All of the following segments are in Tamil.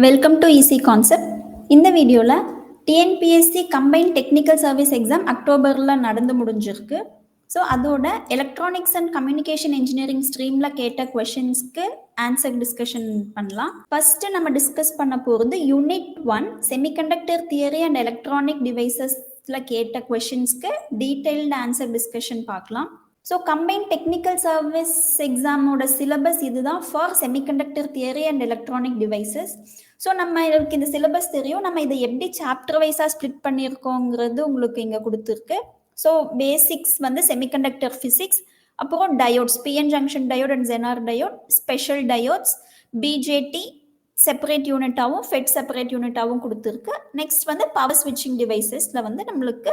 Welcome to easy concept. இந்த வீடியோவில் TNPSC combine technical service exam அக்டோபரில் நடந்து முடிஞ்சிருக்கு. ஸோ அதோட எலக்ட்ரானிக்ஸ் அண்ட் கம்யூனிகேஷன் இன்ஜினியரிங் ஸ்ட்ரீமில் கேட்ட கொஷின்ஸ்க்கு ஆன்சர் டிஸ்கஷன் பண்ணலாம். ஃபர்ஸ்ட் நம்ம டிஸ்கஸ் பண்ண போகிறது unit 1 semiconductor theory and electronic டிவைசஸில் கேட்ட கொஷின்ஸ்க்கு டீட்டெயில்டு ஆன்சர் டிஸ்கஷன் பார்க்கலாம். ஸோ கம்பைன் டெக்னிக்கல் சர்வீஸ் எக்ஸாமோட சிலபஸ் இதுதான் for semiconductor theory and electronic devices. So நம்ம இதுக்கு இந்த சிலபஸ் தெரியும், நம்ம இதை எப்படி சாப்டர் வைஸாக ஸ்ப்ளிட் பண்ணியிருக்கோங்கிறது உங்களுக்கு இங்கே கொடுத்துருக்கு. ஸோ பேசிக்ஸ் வந்து செமிகண்டக்டர் ஃபிசிக்ஸ், அப்புறம் diodes, PN junction diode and zener diode, special diodes, BJT separate யூனிட்டாகவும் ஃபெட் செப்பரேட் யூனிட்டாகவும் கொடுத்துருக்கு. நெக்ஸ்ட் வந்து பவர் ஸ்விட்சிங் டிவைசஸில் வந்து நம்மளுக்கு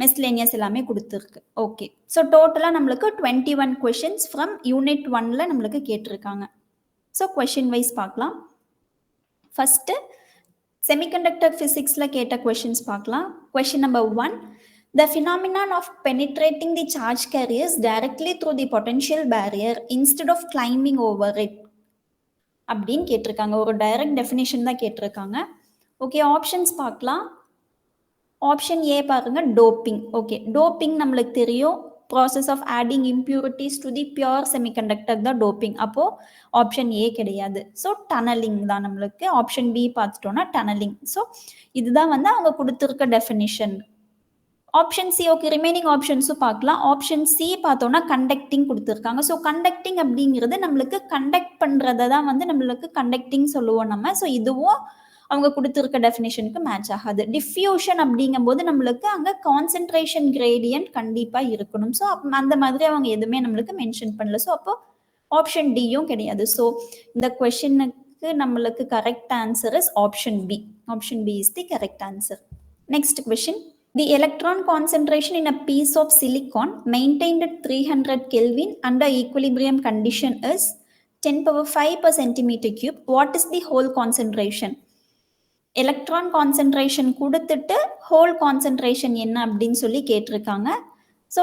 மிஸ்லேனியஸ் எல்லாமே கொடுத்துருக்கு. ஓகே, ஸோ டோட்டலாக நம்மளுக்கு 21 கொஷின்ஸ் ஃப்ரம் யூனிட் 1ல நம்மளுக்கு கேட்டிருக்காங்க. ஸோ கொஷின் வைஸ் பார்க்கலாம். ஃபஸ்ட்டு செமிகண்டக்டர் ஃபிசிக்ஸில் கேட்ட கொஷின்ஸ் பார்க்கலாம். Question number 1, the phenomenon of penetrating the charge carriers directly through the potential barrier instead of climbing over it அப்படின்னு கேட்டிருக்காங்க. ஒரு டைரக்ட் டெஃபினேஷன் தான் கேட்டிருக்காங்க. ஓகே, ஆப்ஷன்ஸ் பார்க்கலாம். ஆப்ஷன் ஏ பாருங்க, டோப்பிங். ஓகே, டோப்பிங் நம்மளுக்கு தெரியும், process of adding impurities to the pure semiconductor தான் டோப்பிங். அப்போது ஆப்ஷன் ஏ கிடையாது. ஸோ டனலிங் தான் நம்மளுக்கு. ஆப்ஷன் பி பார்த்துட்டோன்னா டனலிங். ஸோ இதுதான் வந்து அவங்க கொடுத்துருக்க definition. Option C, okay, remaining ஆப்ஷன்ஸும் பார்க்கலாம். ஆப்ஷன் சி பார்த்தோன்னா கண்டக்டிங் கொடுத்துருக்காங்க. ஸோ கண்டக்டிங் அப்படிங்கிறது நம்மளுக்கு கண்டக்ட் பண்ணுறத தான் வந்து நம்மளுக்கு கண்டக்டிங் சொல்லுவோம் நம்ம. ஸோ இதுவும் அவங்க கொடுத்துருக்க டெஃபினேஷனுக்கு மேட்ச் ஆகாது. டிஃப்யூஷன் அப்படிங்கும்போது நம்மளுக்கு அங்கே கான்சென்ட்ரேஷன் கிரேடியன்ட் கண்டிப்பாக இருக்கணும். ஸோ அந்த மாதிரி அவங்க எதுவுமே நம்மளுக்கு மென்ஷன் பண்ணல. ஸோ அப்போ ஆப்ஷன் டியும் கிடையாது. ஸோ இந்த கொஷனுக்கு நம்மளுக்கு correct answer is option B. Option B is the correct answer. Next question, the electron concentration in a piece of silicon maintained at 300 Kelvin under equilibrium condition is 10 power 5 per centimeter cube. What is the whole concentration? Electron concentration கொடுத்துட்டு ஹோல் கான்சென்ட்ரேஷன் என்ன அப்படின்னு சொல்லி கேட்டிருக்காங்க. ஸோ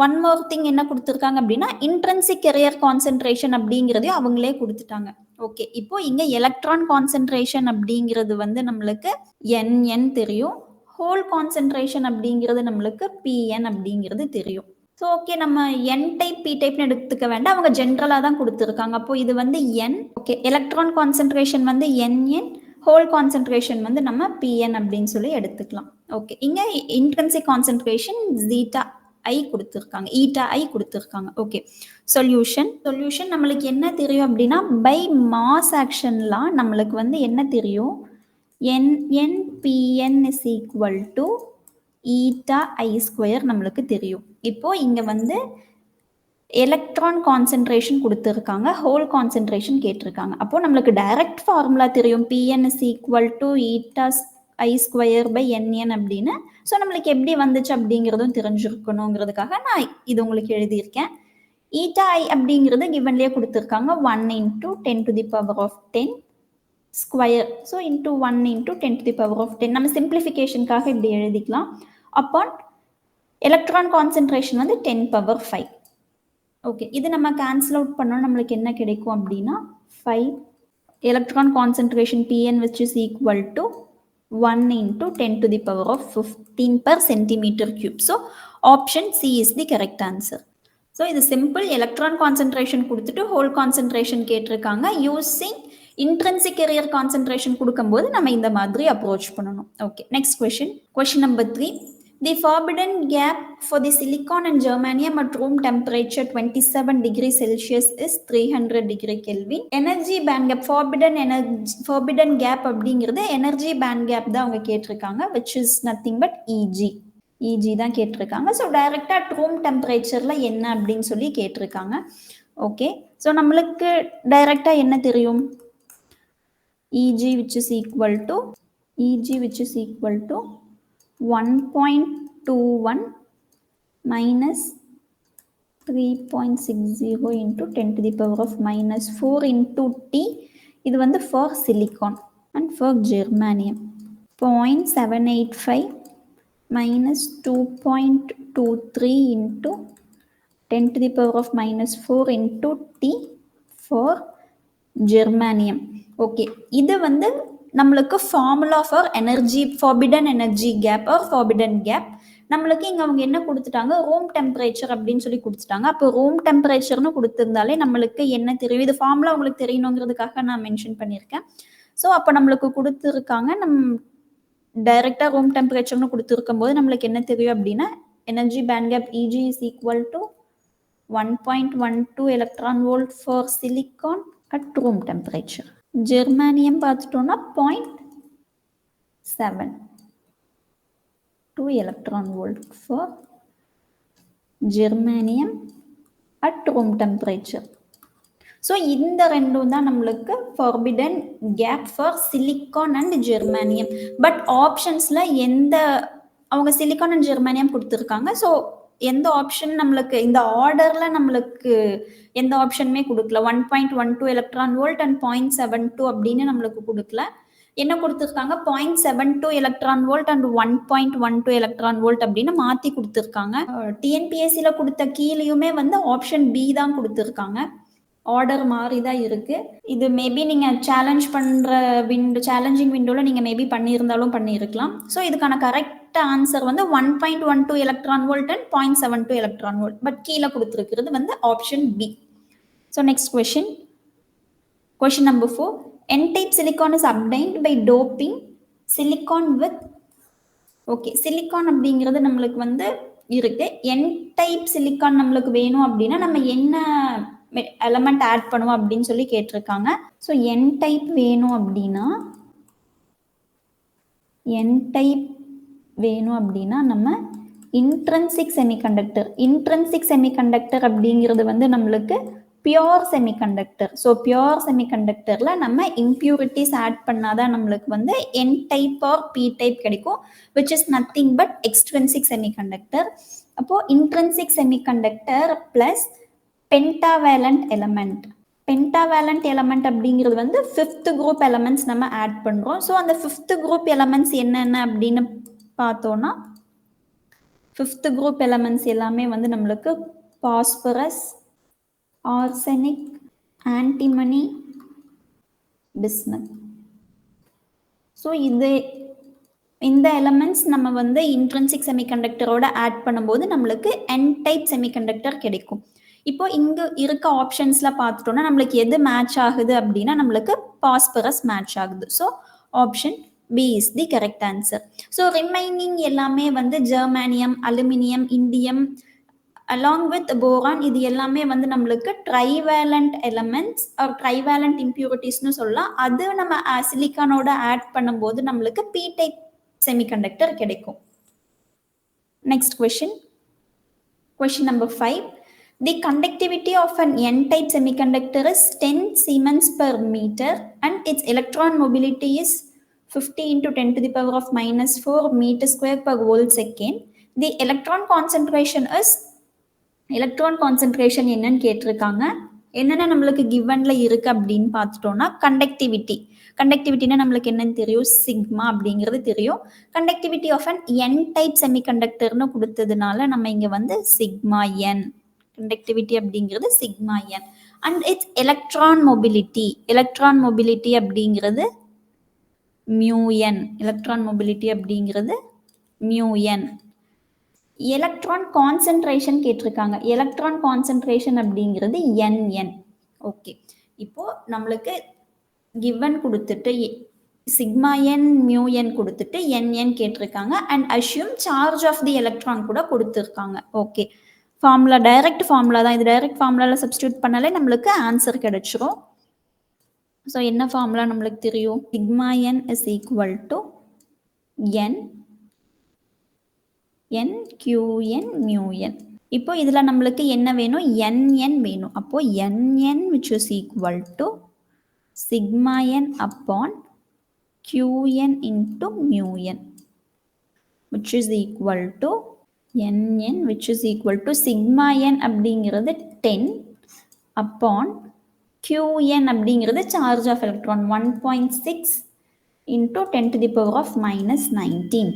ஒன் மோர் திங் என்ன கொடுத்துருக்காங்க அப்படின்னா இன்ட்ரென்சிக் கேரியர் கான்சென்ட்ரேஷன் அப்படிங்கிறதையும் அவங்களே கொடுத்துட்டாங்க. ஓகே, இப்போ இங்கே எலக்ட்ரான் கான்சென்ட்ரேஷன் அப்படிங்கிறது வந்து நம்மளுக்கு NN தெரியும், ஹோல் கான்சென்ட்ரேஷன் அப்படிங்கிறது நம்மளுக்கு PN அப்படிங்கிறது தெரியும். ஸோ ஓகே, நம்ம N டைப் P டைப்னு எடுத்துக்க வேண்டாம், அவங்க ஜென்ரலாக தான் கொடுத்துருக்காங்க. அப்போ இது வந்து N. ஓகே, எலக்ட்ரான் கான்சென்ட்ரேஷன் வந்து NN, ஹோல் கான்சென்ட்ரேஷன் வந்து நம்ம PN அப்படின்னு சொல்லி எடுத்துக்கலாம். ஓகே, இங்கே இன்ட்ரென்சிக் கான்சென்ட்ரேஷன் ஜீட்டா ஐ கொடுத்துருக்காங்க, ஈட்டா ஐ கொடுத்துருக்காங்க. ஓகே, சொல்யூஷன் நம்மளுக்கு என்ன தெரியும் அப்படின்னா பை மாஸ் ஆக்ஷன்லாம் நம்மளுக்கு வந்து என்ன தெரியும், NNPN is equal to eta I square நம்மளுக்கு தெரியும். இப்போ இங்கே வந்து எலக்ட்ரான் கான்சென்ட்ரேஷன் கொடுத்துருக்காங்க, ஹோல் கான்சென்ட்ரேஷன் கேட்டிருக்காங்க. அப்போது நம்மளுக்கு டைரக்ட் ஃபார்முலா தெரியும், PN is equal to eta I square by NN அப்படின்னு. ஸோ நம்மளுக்கு எப்படி வந்துச்சு அப்படிங்கிறதும் தெரிஞ்சிருக்கணுங்கிறதுக்காக நான் இது உங்களுக்கு எழுதியிருக்கேன். ஈட்டா ஐ அப்படிங்கிறது கிவன்லேயே கொடுத்துருக்காங்க, 1 into 10 to the power of 10 square. So into 1 into 10 to the power of 10 நம்ம சிம்பிளிஃபிகேஷனுக்காக இப்படி எழுதிக்கலாம். அப்பான் எலக்ட்ரான் கான்சென்ட்ரேஷன் வந்து 10 power 5. ஓகே, இது நம்ம கேன்சல் அவுட் பண்ணோம், நம்மளுக்கு என்ன கிடைக்கும் அப்படின்னா 5 electron concentration PN which is equal to 1 into 10 to the power of 15 per centimeter cube. So option C is the correct answer. So இது சிம்பிள். எலக்ட்ரான் கான்சென்ட்ரேஷன் கொடுத்துட்டு ஹோல் கான்சென்ட்ரேஷன் கேட்டிருக்காங்க. யூஸிங் இன்ட்ரென்சிக் கேரியர் கான்சென்ட்ரேஷன் கொடுக்கும்போது நம்ம இந்த மாதிரி அப்ரோச் பண்ணணும். Okay, next question number 3, the forbidden gap for the silicon and germanium at room temperature 27 degrees Celsius is 300 degree Kelvin. Energy band gap, forbidden gap அப்படிங்கிறது எனர்ஜி பேண்ட் கேப் தான் அவங்க கேட்டிருக்காங்க, which is nothing but EG தான் கேட்டிருக்காங்க. ஸோ டைரெக்டாக ரூம் டெம்பரேச்சரில் என்ன அப்படின்னு சொல்லி கேட்டிருக்காங்க. ஓகே, ஸோ நம்மளுக்கு டைரெக்டாக என்ன தெரியும், EG which is equal to 1.21 minus 3.60 into 10 to the power of minus 4 into T. இது வந்து for silicon and for germanium 0.785 minus 2.23 into 10 to the power of minus 4 into T for germanium. Okay, இது வந்து நம்மளுக்கு formula for energy forbidden energy gap or forbidden gap. நம்மளுக்கு இங்கே அவங்க என்ன கொடுத்துட்டாங்க, ரூம் டெம்பரேச்சர் அப்படின்னு சொல்லி கொடுத்துட்டாங்க. அப்போ ரூம் டெம்பரேச்சர்னு கொடுத்துருந்தாலே நம்மளுக்கு என்ன தெரியும், இது ஃபார்முலா உங்களுக்கு தெரியணுங்கிறதுக்காக நான் மென்ஷன் பண்ணியிருக்கேன். ஸோ அப்போ நம்மளுக்கு கொடுத்துருக்காங்க, டைரெக்டாக ரூம் டெம்பரேச்சர்னு கொடுத்துருக்கும் போது நம்மளுக்கு என்ன தெரியும் அப்படின்னா, energy band gap EG is equal to 1.12 electron volt for silicon at room temperature. Germanium பார்த்துட்டோம்னா 0.72 electron volt for germanium at room temperature. So இந்த ரெண்டும் தான் நம்மளுக்கு forbidden gap for silicon and germanium. But ஆப்ஷன்ஸில் அவங்க சிலிக்கான் அண்ட் ஜெர்மானியம் கொடுத்துருக்காங்க. ஸோ எந்த ஆப்ஷன் நம்மளுக்கு இந்த ஆர்டரில் நம்மளுக்கு எந்த ஆப்ஷனுமே கொடுக்கல. 1.12 எலக்ட்ரான் வோல்ட் அண்ட் 0.72 அப்படின்னு நம்மளுக்கு கொடுக்கல. என்ன கொடுத்துருக்காங்க, 0.72 electron volt and 1.12 electron volt அப்படின்னு மாற்றி கொடுத்துருக்காங்க. டிஎன்பிஎஸ்சியில் கொடுத்த கீழேயுமே ஆப்ஷன் பி தான் கொடுத்துருக்காங்க. ஆர்டர் மாறி தான் இருக்கு. இது மேபி நீங்கள் சேலஞ்ச் பண்ணுற சேலஞ்சிங் விண்டோவில் நீங்கள் மேபி பண்ணியிருந்தாலும் பண்ணியிருக்கலாம். ஸோ இதுக்கான correct answer 1.12 electron volt and 0.72 electron volt. But கீழே கொடுத்துருக்கிறது option B. So next question number 4. N-type silicon is obtained by doping silicon with silicon அப்படிங்கிறது நம்மளுக்கு இருக்கு. N-type silicon நம்மளுக்கு வேணும் அப்படின்னா நம்ம என்ன எலமெண்ட் ஆட் பண்ணுவோம் அப்படின்னு சொல்லி கேட்டிருக்காங்க. ஸோ N-type வேணும் அப்படின்னா நம்ம இன்ட்ரென்சிக் செமிகண்டக்டர் அப்படிங்கிறது நம்மளுக்கு பியோர் செமிகண்டக்டர். ஸோ பியோர் செமிகண்டக்டரில் நம்ம இம்ப்யூரிட்டிஸ் ஆட் பண்ணாதான் நம்மளுக்கு N type or P type கிடைக்கும், which is nothing but extrinsic semiconductor. அப்போது intrinsic semiconductor plus pentavalent element. Pentavalent element அப்படிங்கிறது 5th குரூப் எலமெண்ட்ஸ் நம்ம ஆட் பண்ணுறோம். ஸோ அந்த 5th குரூப் எலமெண்ட்ஸ் என்னென்ன அப்படின்னு பார்த்தோன்னா, 5th குரூப் எலமெண்ட்ஸ் எல்லாமே நம்மளுக்கு phosphorus, arsenic, antimony, bismuth. So இந்த எலமெண்ட்ஸ் நம்ம இன்ட்ரென்சிக் செமிகண்டக்டரோட ஆட் பண்ணும்போது நம்மளுக்கு N டைப் செமிகண்டக்டர் கிடைக்கும். இப்போ இங்கே இருக்க ஆப்ஷன்ஸில் பார்த்துட்டோம்னா நம்மளுக்கு எது மேட்ச் ஆகுது அப்படின்னா நம்மளுக்கு பாஸ்பரஸ் மேட்ச் ஆகுது. So option B is the correct answer. So remaining எல்லாமே germanium, aluminium, indium along with boron, இது எல்லாமே நம்மளுக்கு ட்ரைவேலண்ட் எலமெண்ட்ஸ் ஆர் ட்ரைவேலண்ட் இம்பியூரிட்டிஸ்னு சொல்லலாம். அது நம்ம சிலிக்கானோட ஆட் பண்ணும்போது நம்மளுக்கு P டைப் செமிகண்டக்டர் கிடைக்கும். Next question number 5. The conductivity of an N-type semiconductor is 10 Siemens per meter and its electron mobility is 50 into 10 to the power of minus 4 meter square per volt second. The electron concentration என்னன்னு கேட்டிருக்காங்க. என்னென்ன நம்மளுக்கு கிவன்ல இருக்கு அப்படின்னு பார்த்துட்டோம்னா, கண்டக்டிவிட்டினா நம்மளுக்கு என்னன்னு தெரியும், சிக்மா அப்படிங்கிறது தெரியும். Conductivity of an N type செமிகண்டக்டர்னு கொடுத்ததுனால நம்ம இங்க சிக்மா என், கண்டக்டிவிட்டி அப்படிங்கிறது sigma N. And it's electron mobility அப்படிங்கிறது மியூ என். எலக்ட்ரான் கான்சென்ட்ரேஷன் கேட்டிருக்காங்க. எலக்ட்ரான் கான்சென்ட்ரேஷன் அப்படிங்கிறது NN. ஓகே, இப்போ நம்மளுக்கு கிவன் கொடுத்துட்டு சிக்மா என், மியூ என் கொடுத்துட்டு NN கேட்டிருக்காங்க. And assume charge of the electron கூட கொடுத்துருக்காங்க. ஓகே, ஃபார்முலா டைரக்ட் ஃபார்முலா தான் இது. டைரக்ட் ஃபார்முலாவில் சப்ஸ்டியூட் பண்ணாலே நம்மளுக்கு ஆன்சர் கிடைச்சிரும். ஸோ என்ன ஃபார்முலா நம்மளுக்கு தெரியும், sigma N is equal to NQN mu N. இப்போ இதில் நம்மளுக்கு என்ன வேணும், NN வேணும். அப்போ NN which is equal to sigma n upon QN into mu n, which is equal to NN which is equal to sigma n அப்படிங்கிறது 10 upon QN அப்படிங்கிறது charge of electron 1.6 into 10 to the power of minus 19.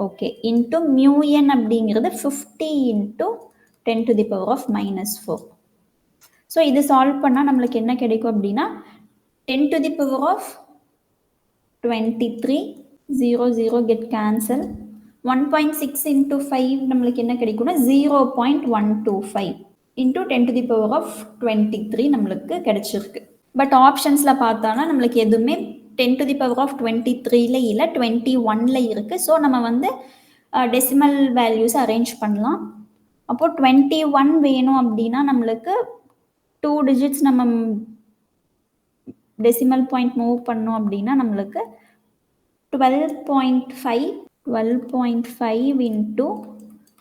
Okay, into mu N அப்படிங்கிறது 50 into 10 to the power of minus 4. So இது சால்வ் பண்ணால் நம்மளுக்கு என்ன கிடைக்கும் அப்படின்னா 10 to the power of 23, 0, 0 get cancel. 1.6 into 5 நம்மளுக்கு என்ன கிடைக்கும்னா 0.125 into 10 to the power of 23 நம்மளுக்கு கிடைச்சிருக்கு. பட் ஆப்ஷன்ஸில் பார்த்தோன்னா நம்மளுக்கு எதுவுமே 10 to the power of 23ல இல்லை 21ல இருக்குது. ஸோ நம்ம வந்து டெசிமல் வேல்யூஸ் அரேஞ்ச் பண்ணலாம். அப்போது 21 வேணும் அப்படின்னா நம்மளுக்கு 2 digits நம்ம டெசிமல் பாயிண்ட் மூவ் பண்ணோம் அப்படின்னா நம்மளுக்கு 12.5 into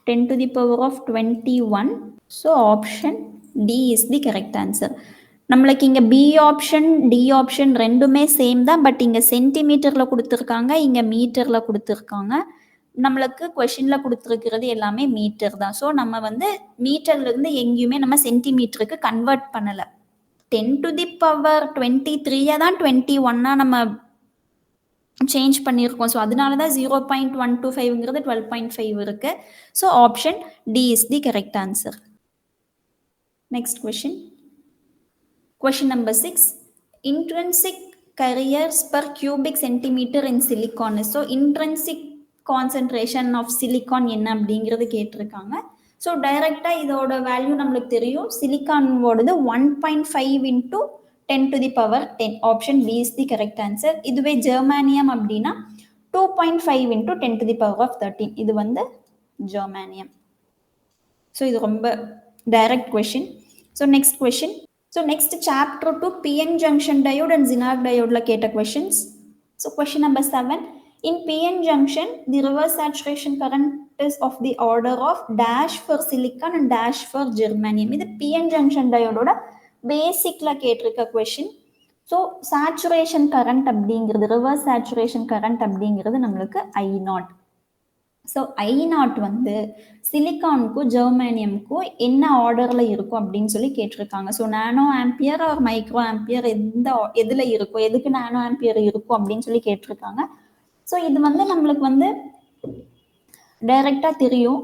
10 to the power of 21. So option D is the correct answer. நம்மளுக்கு இங்கே பி ஆப்ஷன் டி ஆப்ஷன் ரெண்டுமே சேம் தான். பட் இங்கே சென்டிமீட்டரில் கொடுத்துருக்காங்க, இங்கே மீட்டரில் கொடுத்துருக்காங்க. நம்மளுக்கு கொஷினில் கொடுத்துருக்கிறது எல்லாமே மீட்டர் தான். ஸோ நம்ம வந்து மீட்டர்லேருந்து எங்கேயுமே நம்ம சென்டிமீட்டருக்கு கன்வெர்ட் பண்ணலை. 10 to the power 23 தான் 21 நம்ம சேஞ்ச் பண்ணியிருக்கோம். ஸோ அதனால தான் 0.125ங்கிறது 12.5 இருக்கு. So option D is the correct answer. Next question. Question number 6. Intrinsic carriers per cubic centimeter in silicon. So intrinsic concentration of silicon என்ன அப்படிங்கிறது கேட்டிருக்காங்க. ஸோ டைரெக்டாக இதோட வேல்யூ நம்மளுக்கு தெரியும். சிலிக்கானோடது 1.5 into 10 to the power 10. Option B is the correct answer. இதுவே ஜெர்மானியம் அப்படின்னா 2.5 into 10 to the power of 13. இது வந்து ஜெர்மானியம். ஸோ இது ரொம்ப direct question. So next question. So next chapter 2 PN junction diode and Zinag diode la keta questions. So question number 7. In PN junction, the reverse saturation current is of the order of dash for silicon and dash for germanium. This PN junction diode oda basic la ketirukka question. So saturation current அப்படிங்கிறது reverse saturation current அப்படிங்கிறது நம்மளுக்கு I0. ஸோ I0 வந்து சிலிக்கானுக்கும் ஜெர்மானியமுக்கும் என்ன ஆர்டரில் இருக்கும் அப்படின்னு சொல்லி கேட்டிருக்காங்க. So nano ampere or micro ampere எதில் இருக்கும், எதுக்கு நானோ ஆம்பியர் இருக்கும் அப்படின்னு சொல்லி கேட்டிருக்காங்க. ஸோ இது வந்து நம்மளுக்கு வந்து டைரெக்டாக தெரியும்.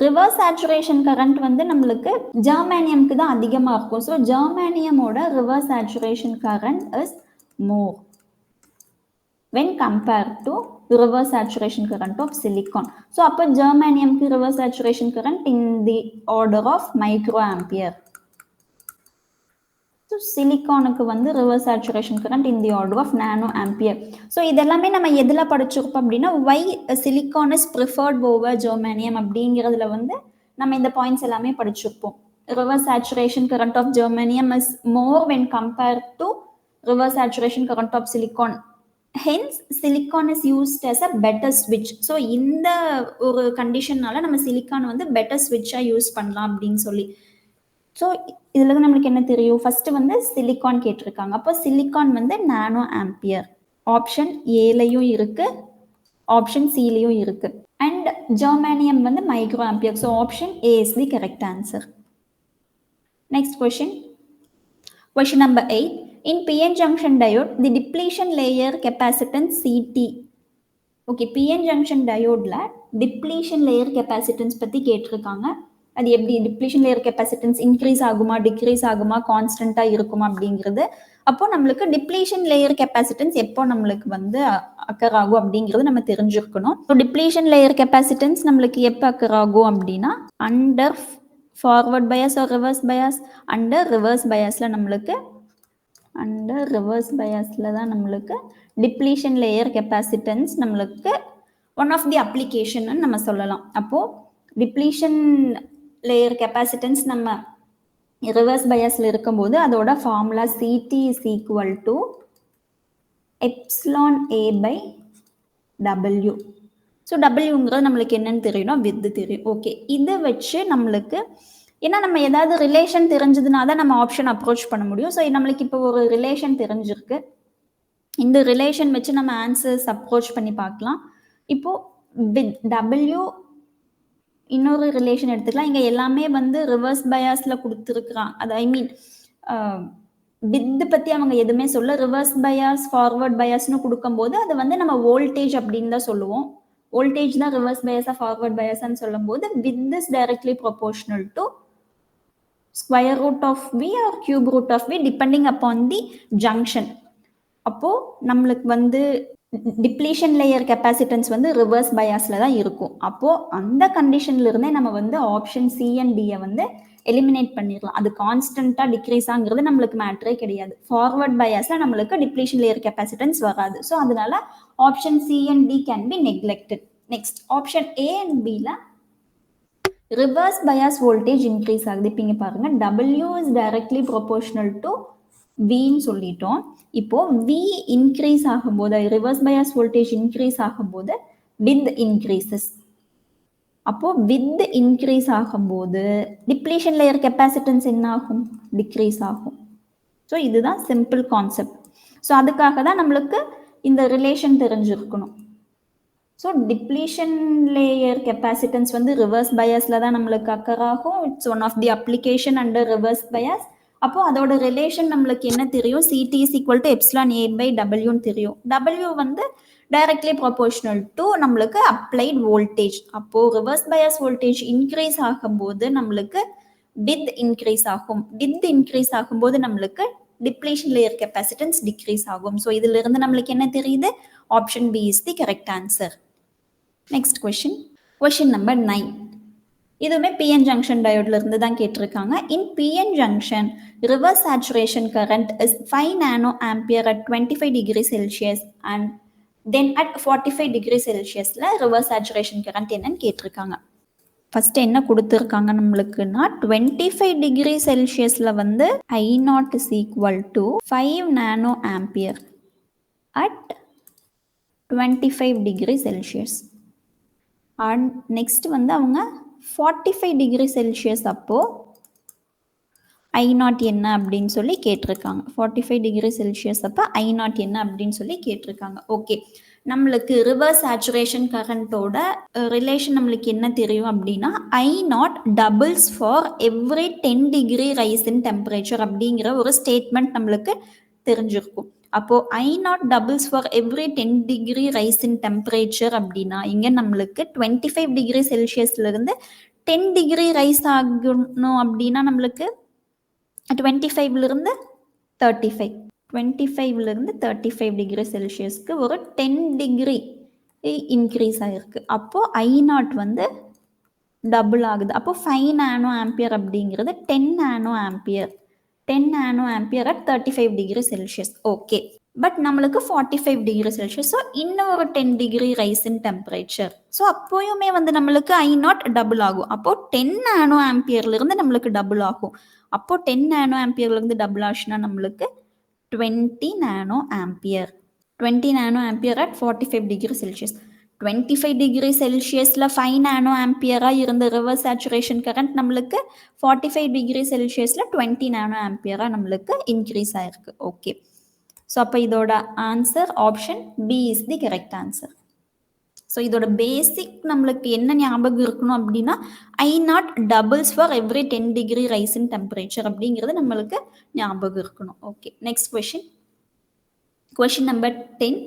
ரிவர்ஸ் சேச்சுரேஷன் கரண்ட் வந்து நம்மளுக்கு ஜெர்மானியமுக்கு தான் அதிகமாக இருக்கும். ஸோ ஜெர்மானியமோட reverse saturation current is more when compared to reverse saturation current of silicon. So அப்போ ஜெர்மானியம்க்கு reverse saturation current in the order of microampere. So சிலிக்கானுக்கு வந்து reverse saturation current in the order of nanoampere. So இதெல்லாமே நம்ம எதில் படிச்சிருப்போம் அப்படின்னா why silicon is preferred over germanium அப்படிங்கிறதுல வந்து நம்ம இந்த பாயிண்ட்ஸ் எல்லாமே படிச்சிருப்போம். Reverse saturation current of germanium is more when compared to reverse saturation current of silicon. Hence silicon is used as a better switch. So இந்த ஒரு கண்டிஷன்னால நம்ம சிலிக்கான் வந்து பெட்டர் ஸ்விட்சாக யூஸ் பண்ணலாம் அப்படின்னு சொல்லி. ஸோ இதில் தான் நம்மளுக்கு என்ன தெரியும், ஃபர்ஸ்ட் வந்து சிலிக்கான் கேட்டிருக்காங்க. அப்போ சிலிக்கான் வந்து நானோ ஆம்பியர். ஆப்ஷன் ஏலையும் இருக்கு, ஆப்ஷன் சிலையும் இருக்கு. அண்ட் ஜெர்மானியம் வந்து micro ampere. So option A is the correct answer. Next question. Question number 8. In PN junction diode, the depletion layer capacitance CT. Okay, PN junction diode la depletion layer capacitance பத்தி கேட்டிருக்காங்க. அது எப்படி depletion layer capacitance increase ஆகுமா, decrease ஆகுமா, கான்ஸ்டன்டா இருக்குமா அப்படிங்கிறது. அப்போ நம்மளுக்கு depletion layer capacitance எப்போ நம்மளுக்கு வந்து அக்கர் ஆகும் அப்படிங்கிறது நம்ம தெரிஞ்சிருக்கணும். ஸோ depletion layer capacitance நம்மளுக்கு எப்போ அக்கர் ஆகும் அப்படின்னா under forward bias or reverse bias. under reverse biasல நம்மளுக்கு under reverse biasல தான் நம்மளுக்கு depletion layer capacitance நம்மளுக்கு one of the application நம்ம சொல்லலாம். அப்போ depletion layer capacitance நம்ம reverse biasல இருக்கும்போது அதோட formula CT is equal to epsilon A by W. So டபிள்யூங்கிறது நம்மளுக்கு என்னன்னு தெரியணும், வித்து தெரியும். ஓகே, இதை வச்சு நம்மளுக்கு ஏன்னா நம்ம ஏதாவது ரிலேஷன் தெரிஞ்சதுனா தான் நம்ம ஆப்ஷன் அப்ரோச் பண்ண முடியும். ஸோ நம்மளுக்கு இப்போ ஒரு ரிலேஷன் தெரிஞ்சிருக்கு. இந்த ரிலேஷன் வச்சு நம்ம ஆன்சர்ஸ் அப்ரோச் பண்ணி பார்க்கலாம். இப்போ வித் டபிள்யூ இன்னொரு ரிலேஷன் எடுத்துக்கலாம். இங்கே எல்லாமே வந்து ரிவர்ஸ் பயாஸில் கொடுத்துருக்குறான். அது ஐ மீன் வித்து பற்றி அவங்க எதுவுமே சொல்ல, ரிவர்ஸ் பயாஸ் ஃபார்வர்ட் பயாஸ்னு கொடுக்கும்போது அது வந்து நம்ம வோல்டேஜ் அப்படின்னு தான் சொல்லுவோம். வோல்டேஜ் தான் ரிவர்ஸ் பயாஸா ஃபார்வர்ட் பயாஸான்னு சொல்லும் போது with is directly proportional to square root of V or cube root of V depending upon the junction. அப்போ நம்மளுக்கு வந்து டிப்ளீஷன் லேயர் கெப்பாசிட்டன்ஸ் வந்து ரிவர்ஸ் பயாஸில் தான் இருக்கும். அப்போ அந்த கண்டிஷன்ல இருந்தே நம்ம வந்து ஆப்ஷன் சி அண்ட் டியை வந்து எலிமினேட் பண்ணிடலாம். அது கான்ஸ்டன்டா டிக்ரீஸ் ஆங்கிறது நம்மளுக்கு மேட்டரே கிடையாது. ஃபார்வர்ட் பயாஸ்ல நம்மளுக்கு டிப்ளீஷன் லேயர் கெப்பாசிட்டன்ஸ் வராது. ஸோ அதனால option C and D can be neglected. Next option A and பில ரிவர்ஸ் பயாஸ் வோல்டேஜ் இன்க்ரீஸ் ஆகுது. இப்போ இங்க பாருங்க, W is directly proportional to வின்னு சொல்லிட்டோம். இப்போ V இன்க்ரீஸ் ஆகும்போது, ரிவர்ஸ் பயாஸ் வோல்டேஜ் இன்க்ரீஸ் ஆகும்போது வித் இன்க்ரீசஸ். அப்போ வித் இன்க்ரீஸ் ஆகும்போது டிப்ளீஷன் லேயர் கெப்பாசிட்டன்ஸ் என்ன ஆகும்? டிக்ரீஸ் ஆகும். ஸோ இதுதான் சிம்பிள் கான்செப்ட். ஸோ அதுக்காக தான் நம்மளுக்கு இந்த ரிலேஷன் தெரிஞ்சிருக்கணும். ஸோ டிப்ளீஷன் லேயர் கெப்பாசிட்டன்ஸ் வந்து ரிவர்ஸ் பயாஸில் தான் நம்மளுக்கு அக்கர் ஆகும். It's one of the application under reverse bias. அப்போ அதோட ரிலேஷன் நம்மளுக்கு என்ன தெரியும்? CT is equal to epsilon A by W தெரியும். W வந்து டைரக்ட்லி ப்ரொபோர்ஷனல் டு நம்மளுக்கு அப்ளைட் வோல்டேஜ். அப்போ ரிவர்ஸ் பயாஸ் வோல்டேஜ் இன்க்ரீஸ் ஆகும்போது நம்மளுக்கு வித் இன்க்ரீஸ் ஆகும். வித் இன்க்ரீஸ் ஆகும்போது நம்மளுக்கு டிப்ளீஷன் லேயர் கெப்பாசிட்டன்ஸ் டிக்ரீஸ் ஆகும். ஸோ இதுல இருந்து நம்மளுக்கு என்ன தெரியுது? Option B is the correct answer. Next question number 9. இதுவுமே PN ஜங்ஷன் டயோட்ல இருந்து தான் கேட்டிருக்காங்க. In PN junction reverse saturation current is 5 nano ampere at 25 degree Celsius and then at 45 degree செல்சியஸ்ல reverse saturation current என்னன்னு கேட்டிருக்காங்க. ஃபர்ஸ்ட் என்ன கொடுத்துருக்காங்க நம்மளுக்குன்னா 25 டிகிரி செல்சியஸ்ல வந்து I0 is equal to 5 nano ampere at 25 degree Celsius. And next வந்து அவங்க 45 டிகிரி செல்சியஸ் அப்போ I0 என்ன அப்படின்னு சொல்லி கேட்டிருக்காங்க. 45 டிகிரி செல்சியஸ் அப்போ I0 என்ன அப்படின்னு சொல்லி கேட்டிருக்காங்க. ஓகே, நம்மளுக்கு ரிவர்ஸ் சேச்சுரேஷன் கரண்டோட ரிலேஷன் நம்மளுக்கு என்ன தெரியும் அப்படின்னா I0 doubles for every 10 degree rise in temperature அப்படிங்கிற ஒரு ஸ்டேட்மெண்ட் நம்மளுக்கு தெரிஞ்சிருக்கும். அப்போ I0 doubles for every 10 degree rise in temperature அப்படின்னா இங்க நம்மளுக்கு 25 டிகிரி செல்சியஸ்ல இருந்து 10 டிகிரி ரைஸ் ஆகணும் அப்படின்னா நம்மளுக்கு 25ல இருந்து 35, 25ல இருந்து 35 டிகிரி செல்சியஸ்க்கு ஒரு 10 டிகிரி இன்க்ரீஸ் ஆயிருக்கு. அப்போ I0 வந்து டபுள் ஆகுது. அப்போ 5 நானோ ஆம்பியர் அப்படிங்கிறது 10 nano ampere, 10 nano ampere at 35 degree Celsius. Okay, but நம்மளுக்கு 45 டிகிரி செல்சியஸ். ஸோ இன்னும் ஒரு 10 degree rise in temperature. So அப்போயுமே வந்து நம்மளுக்கு I0 டபுள் ஆகும். அப்போ 10 நானோ ஆம்பியர்ல இருந்து நம்மளுக்கு டபுள் ஆகும். அப்போ 10 நானோ ஆம்பியர்ல இருந்து டபுள் ஆச்சுன்னா நம்மளுக்கு 20 nano ampere, 20 nano ampere at 45 degree Celsius. 25 degree செல்சியஸ்ல 5 நானோ ஆம்பியரா இருந்த ரிவர்ஸ் சேச்சுரேஷன் கரண்ட் நம்மளுக்கு 45 டிகிரி செல்சியஸ்ல 20 நானோ ஆம்பியரா நம்மளுக்கு இன்க்ரீஸ் ஆயிருக்கு. ஓகே, ஸோ அப்போ இதோட answer option B is the correct answer. So இதோட பேசிக் நம்மளுக்கு என்ன ஞாபகம் இருக்கணும் அப்படின்னா I0 doubles for every 10 degree rise in temperature அப்படிங்கிறது நம்மளுக்கு ஞாபகம் இருக்கணும். Okay, next question number 10.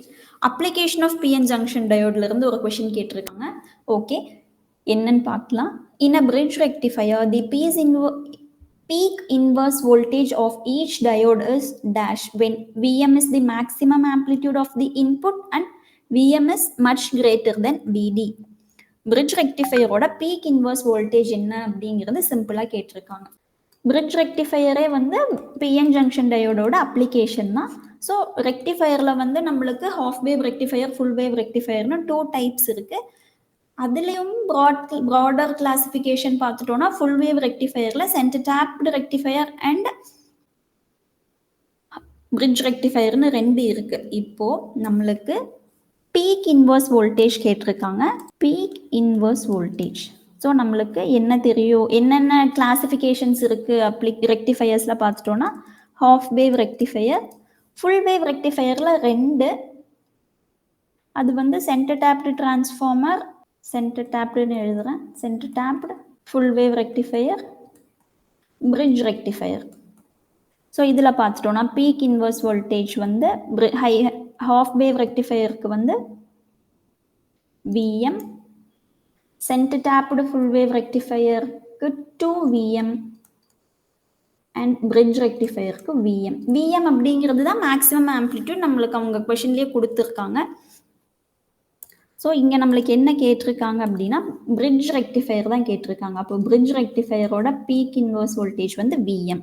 Application of PN junction டயோட்ல இருந்து ஒரு கொஸ்டின் கேட்டிருக்காங்க. ஓகே, என்னன்னு பார்க்கலாம். In a bridge rectifier the peak inverse voltage of each diode is dash when Vm is the maximum amplitude of the input and Vm is much greater than Vd. Bridge ரெக்டிஃபையரோட பீக் இன்வர்ஸ் வோல்டேஜ் என்ன அப்படிங்கிறது சிம்பிளா கேட்டிருக்காங்க. பிரிட்ஜ் ரெக்டிஃபையரே வந்து PN ஜங்ஷன் டயோடோட அப்ளிகேஷன் தான். ஸோ ரெக்டிஃபையரில் வந்து நம்மளுக்கு half wave rectifier, full wave ரெக்டிஃபையர்னு 2 டைப்ஸ் இருக்கு. அதுலேயும் ப்ராடர் கிளாசிஃபிகேஷன் பார்த்துட்டோம்னா ஃபுல் வேவ் ரெக்டிஃபையரில் centre tapped rectifier and bridge ரெக்டிஃபையர்னு 2 இருக்கு. இப்போ நம்மளுக்கு பீக் இன்வர்ஸ் வோல்டேஜ் கேட்டிருக்காங்க. பீக் இன்வர்ஸ் வோல்டேஜ், ஸோ நம்மளுக்கு என்ன தெரியும், என்னென்ன கிளாசிஃபிகேஷன்ஸ் இருக்கு ரெக்டிஃபையர்ஸில் பார்த்துட்டோம்னா half wave rectifier, full wave ரெக்டிஃபையரில் 2. அது வந்து சென்டர் டேப்டு டிரான்ஸ்ஃபார்மர், சென்டர் டேப்டுன்னு எழுதுறேன், centre tapped, full wave rectifier, bridge rectifier. So இதில் பார்த்துட்டோம்னா பீக் இன்வர்ஸ் வோல்டேஜ் வந்து ஹாஃப் வேவ் ரெக்டிஃபையருக்கு வந்து Vm, centre tapped full wave ரெக்டிஃபையருக்கு 2 Vm, அண்ட் பிரிட்ஜ் ரெக்டிஃபையருக்கு விஎம். விஎம் அப்படிங்கிறது தான் மேக்ஸிமம் ஆம்ப்ளிடியூட் நம்மளுக்கு அவங்க கொஷின்லேயே கொடுத்துருக்காங்க. ஸோ இங்கே நம்மளுக்கு என்ன கேட்டிருக்காங்க அப்படின்னா பிரிட்ஜ் ரெக்டிஃபையர் தான் கேட்டிருக்காங்க. அப்போ பிரிட்ஜ் ரெக்டிஃபையரோட பீக் இன்வர்ஸ் வோல்டேஜ் வந்து விஎம்.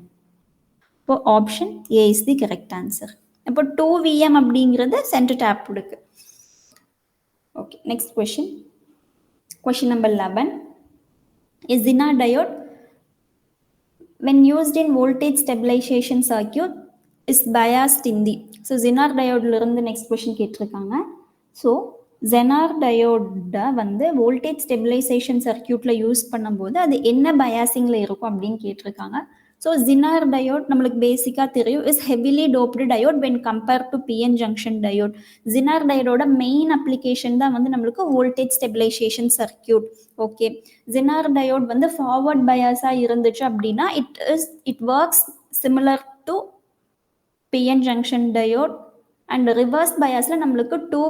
இப்போ option A is the correct answer. இப்போ 2 விஎம் அப்படிங்கிறது சென்டர் டேப் இருக்கு. Okay, next question. Question number 11. A Zener diode when used in voltage stabilization circuit is biased in the. So Zener diode இருந்து நெக்ஸ்ட் கொஷின் கேட்டிருக்காங்க. ஸோ Zener diode வந்து வோல்டேஜ் ஸ்டெபிலைசேஷன் சர்க்கியூட்ல யூஸ் பண்ணும்போது அது என்ன பயாசிங்ல இருக்கும் அப்படின்னு கேட்டிருக்காங்க. ஸோ Zener diode நம்மளுக்கு பேசிக்காக தெரியும் is heavily doped diode when compare to PN junction diode. Zener diode main application தான் வந்து நம்மளுக்கு voltage stabilisation circuit. Okay, Zener diode வந்து ஃபார்வர்ட் பயாஸாக இருந்துச்சு அப்படின்னா it works similar to PN junction diode. And reverse பயாஸில் நம்மளுக்கு 2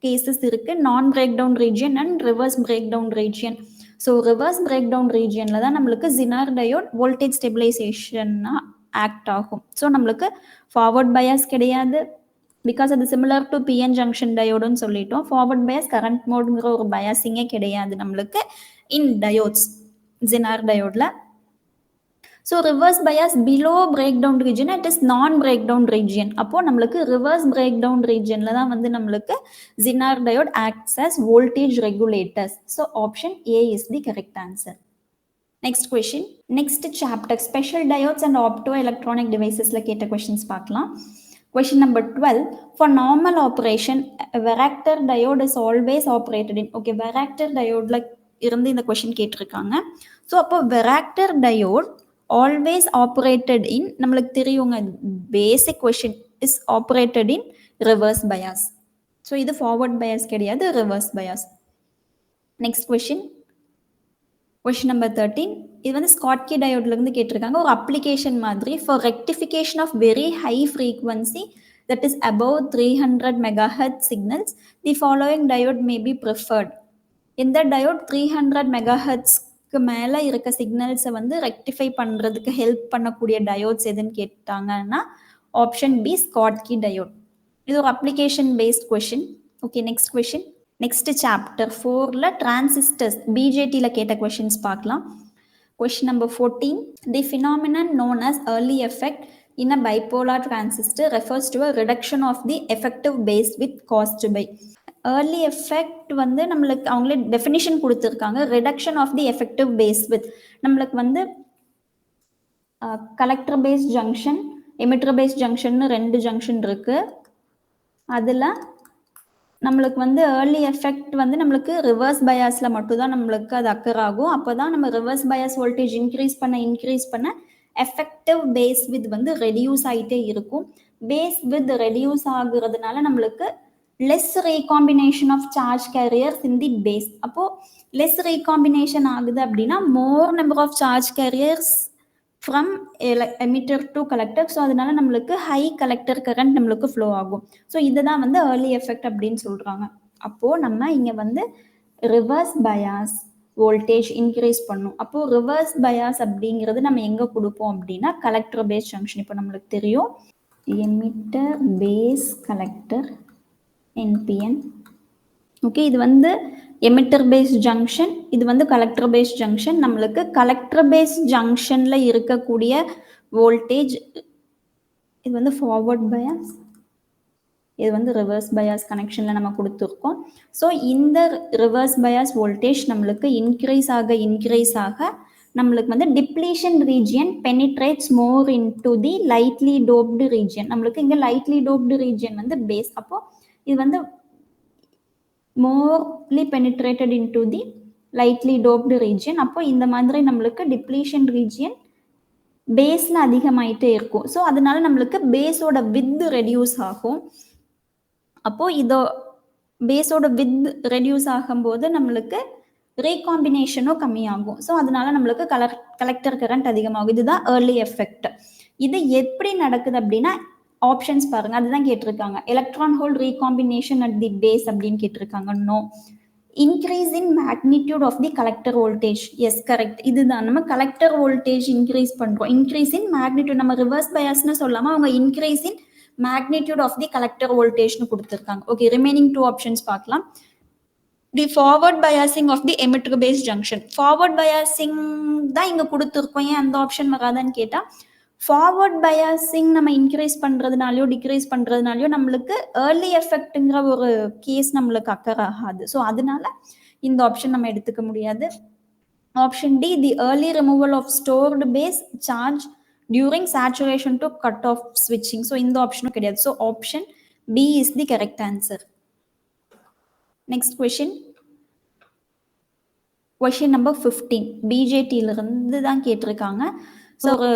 கேசஸ் இருக்கு, non break down region and reverse break down ரீஜியன். ஸோ ரிவர்ஸ் பிரேக் டவுன் ரீஜியனில் தான் நம்மளுக்கு Zener diode வோல்டேஜ் ஸ்டெபிலைசேஷனாக ஆக்ட் ஆகும். ஸோ நம்மளுக்கு ஃபார்வர்ட் பயாஸ் கிடையாது, பிகாஸ் அது சிமிலர் டு பிஎன் ஜங்ஷன் டயோடுன்னு சொல்லிட்டோம். ஃபார்வர்ட் பயாஸ் கரண்ட் மோடுங்கிற ஒரு பயாசிங்கே கிடையாது நம்மளுக்கு in diodes Zener diode. So reverse bias below break down region it is non break down region. அப்போ நம்மளுக்கு ரிவர்ஸ் பிரேக் டவுன் ரீஜியன்ல தான் வந்து நம்மளுக்கு Zener diode acts as voltage regulators. So option A is the correct answer. Next question. Next chapter special diodes and opto electronic டிவைசஸ்ல கேட்ட கொஷின்ஸ் பார்க்கலாம். Question number 12. For normal operation, a varactor diode is always operated in. Okay, varactor diode like இருந்து இந்த கொஷின் கேட்டிருக்காங்க. ஸோ அப்போ varactor diode always operated in, நம்மளுக்கு தெரியுங்க basic question is operated in reverse bias. So இது ஃபார்வர்ட் பயாஸ் கிடையாது, reverse bias. Next question. Question number 13. இது வந்து ஸ்காட்கி டயோட்லேருந்து கேட்டிருக்காங்க. ஒரு அப்ளிகேஷன் மாதிரி for rectification of very high frequency that is above 300 MHz signals the following diode may be preferred. எந்த டயோட் 300 MHzக்கு மேலே இருக்க சிக்னல்ஸை வந்து ரெக்டிஃபை பண்ணுறதுக்கு ஹெல்ப் பண்ணக்கூடிய டயோட்ஸ் எதுன்னு கேட்டாங்கன்னா ஆப்ஷன் பி ஸ்காட்கி டயோட். இது ஒரு application based question. Okay, next question. Next chapter 4ல டிரான்சிஸ்டர்ஸ் பிஜேடியில் கேட்ட கொஷின்ஸ் பார்க்கலாம். Question number 14. The phenomenon known as early effect in a bipolar transistor refers to a reduction of the effective base width caused by. Early effect வந்து நம்மளுக்கு அவங்களே டெஃபினிஷன் கொடுத்துருக்காங்க. reduction of the effective base width. நம்மளுக்கு வந்து collector base junction, emitter base junction 2 junction இருக்கு. அதில் நம்மளுக்கு வந்து ஏர்லி எஃபெக்ட் வந்து நம்மளுக்கு ரிவர்ஸ் பயாஸில் மட்டும்தான் நம்மளுக்கு அது அக்கர் ஆகும். அப்போ தான் நம்ம ரிவர்ஸ் பயாஸ் வோல்டேஜ் இன்க்ரீஸ் பண்ண எஃபெக்டிவ் பேஸ் வித் வந்து ரெடியூஸ் ஆகிட்டே இருக்கும். பேஸ் வித் ரெடியூஸ் ஆகுறதுனால நம்மளுக்கு less recombination of charge carriers in the base. அப்போது லெஸ் ரீகாம்பினேஷன் ஆகுது அப்படின்னா more number of charge carriers from emitter to collector. So அதனால நம்மளுக்கு ஹை கலெக்டர் கரண்ட் நம்மளுக்கு ஃப்ளோ ஆகும். ஸோ இதுதான் வந்து ஏர்லி எஃபெக்ட் அப்படின்னு சொல்கிறாங்க. அப்போது நம்ம இங்கே வந்து ரிவர்ஸ் பயாஸ் வோல்டேஜ் இன்க்ரீஸ் பண்ணும். அப்போது ரிவர்ஸ் பயாஸ் அப்படிங்கிறது நம்ம எங்கே கொடுப்போம் அப்படின்னா கலெக்டர் பேஸ் ஜங்ஷன். இப்போ நம்மளுக்கு தெரியும் emitter base collector NPN. Okay, இது வந்து எமிட்டர் பேஸ் ஜங்ஷன், இது வந்து கலெக்டர் பேஸ் ஜங்ஷன். நம்மளுக்கு கலெக்டர் பேஸ் ஜங்ஷனில் இருக்கக்கூடிய வோல்டேஜ் இது வந்து ஃபார்வர்ட் பயாஸ், இது வந்து ரிவர்ஸ் பயாஸ் கனெக்ஷனில் நம்ம கொடுத்துருக்கோம். ஸோ இந்த ரிவர்ஸ் பயாஸ் வோல்டேஜ் நம்மளுக்கு இன்க்ரீஸ் ஆக நம்மளுக்கு வந்து depletion region penetrates more into the lightly doped region. நம்மளுக்கு இங்கே லைட்லி டோப்டு ரீஜியன் வந்து பேஸ். அப்போது இது வந்து morely penetrated into the lightly doped region. அப்போ இந்த மாதிரி நம்மளுக்கு டிப்ளீஷன் ரீஜியன் பேஸில் அதிகமாயிட்டே இருக்கும். ஸோ அதனால நம்மளுக்கு பேஸோட வித் ரெடியூஸ் ஆகும். அப்போது இதோ பேஸோட வித் ரெடியூஸ் ஆகும்போது நம்மளுக்கு ரீகாம்பினேஷனும் கம்மியாகும். ஸோ அதனால நம்மளுக்கு கலெக்டர் கரண்ட் அதிகமாகும். இதுதான் ஏர்லி எஃபெக்ட். இது எப்படி நடக்குது அப்படின்னா ஆப்ஷன்ஸ் பாருங்க, அதுதான் கேட்டிருக்காங்க. Electron hole recombination at the base அப்படின்னு கேட்டிருக்காங்க. No, increase in magnitude of the collector voltage. Yes, correct. இதுதான் நம்ம collector voltage increase பண்றோம். increase in magnitude, நம்ம reverse biasனு சொல்லாம அவங்க increase in magnitude of the collector voltage னு கொடுத்திருக்காங்க. ஓகே, remaining two options பார்க்கலாம். the forward biasing of the emitter base junction. forward biasing தான் இங்க கொடுத்திருக்கோம். ஏன் அந்த ஆப்ஷன் வராதான்னு கேட்டா, ஃபார்வர்ட் பயாசிங் நம்ம இன்க்ரீஸ் பண்றதுனாலயோ டிக்ரீஸ் பண்றதுனாலயோ நம்மளுக்கு ஏர்லி எஃபெக்ட்ங்கிற ஒரு கேஸ் நம்மளுக்கு அக்கர் ஆகாது. ஸோ அதனால இந்த ஆப்ஷன் நம்ம எடுத்துக்க முடியாது. Option D, the early removal of stored base charge during saturation to cut off ஸ்விட்சிங். ஸோ இந்த ஆப்ஷனும் கிடையாது. So option B is the correct answer. Next question number 15 பிஜேடியிலிருந்து தான் கேட்டிருக்காங்க. ஸோ ஒரு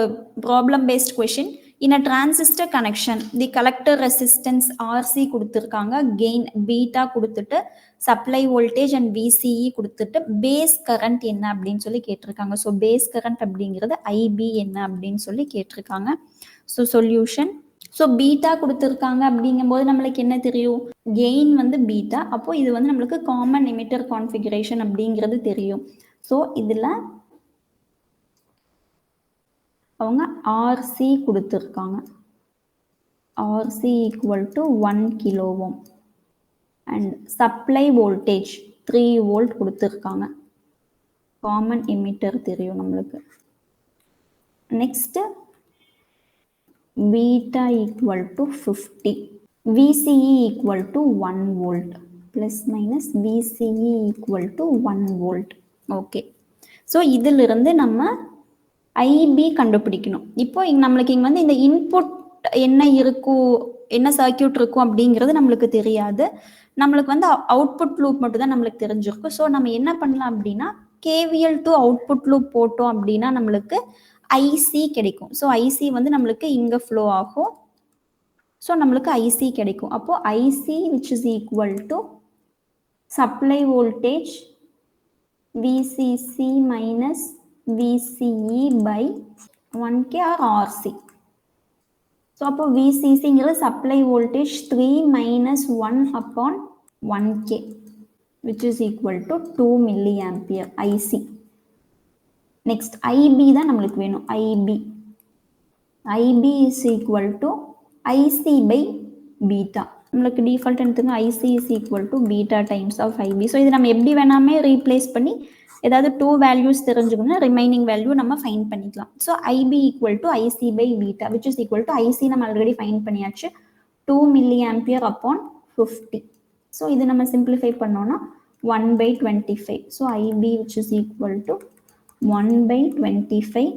problem based question. In a transistor connection the collector resistance RC கொடுத்துருக்காங்க, கெயின் பீட்டா கொடுத்துட்டு சப்ளை வோல்டேஜ் அண்ட் விசிஇ கொடுத்துட்டு பேஸ் கரண்ட் என்ன அப்படின்னு சொல்லி கேட்டிருக்காங்க. ஸோ பேஸ் கரண்ட் அப்படிங்கிறது ஐபி என்ன அப்படின்னு சொல்லி கேட்டிருக்காங்க. So solution. ஸோ பீட்டா கொடுத்துருக்காங்க அப்படிங்கும்போது நம்மளுக்கு என்ன தெரியும், கெயின் வந்து பீட்டா. அப்போ இது வந்து நம்மளுக்கு காமன் எமிட்டர் கான்ஃபிகரேஷன் அப்படிங்கிறது தெரியும். ஸோ இதில் அவங்க ஆர்சி கொடுத்துருக்காங்க, RC equal to 1 kilo ohm and supply voltage 3 volt கொடுத்துருக்காங்க. காமன் எமிட்டர் தெரியும் நம்மளுக்கு. Next beta equal to 50, VCE equal to 1 volt, plus minus VCE equal to 1 volt. Okay, so இதிலிருந்து நம்ம ஐபி கண்டுபிடிக்கணும். இப்போ நம்மளுக்கு இங்கே வந்து இந்த இன்புட் என்ன இருக்கும், என்ன சர்க்கியூட் இருக்கும் அப்படிங்கிறது நம்மளுக்கு தெரியாது. நம்மளுக்கு வந்து அவுட்புட் லூப் மட்டும் தான் நம்மளுக்கு தெரிஞ்சிருக்கும். ஸோ நம்ம என்ன பண்ணலாம் அப்படின்னா, கேவிஎல் டு அவுட்புட் லூப் போட்டோம் அப்படின்னா நம்மளுக்கு ஐசி கிடைக்கும். ஸோ ஐசி வந்து நம்மளுக்கு இங்கே ஃப்ளோ ஆகும். ஸோ நம்மளுக்கு ஐசி கிடைக்கும். அப்போ IC which is equal to supply voltage VCC minus VCE by 1K or RC. So அப்போ விசிசிங்கிறது supply voltage 3 minus 1 upon 1K which is equal to 2 milliampere IC. Next IB தான் நம்மளுக்கு வேணும். IB is equal to IC by beta. நம்மளுக்கு டிஃபால்ட் எடுத்துங்க, IC is equal to beta times of IB. So இது நம்ம எப்படி வேணாமே ரீப்ளேஸ் பண்ணி ஏதாவது 2 வேல்யூஸ் தெரிஞ்சுக்கணும்னா ரிமைனிங் வேல்யூ நம்ம ஃபைண்ட் பண்ணிக்கலாம். So IB equal to IC by beta which is equal to IC நம்ம ஆல்ரெடி ஃபைண்ட் பண்ணியாச்சு, 2 milliampere அப்பான் 50. ஸோ இது நம்ம சிம்பிளிஃபை பண்ணோம்னா 1/25. So IP which is equal to 1/25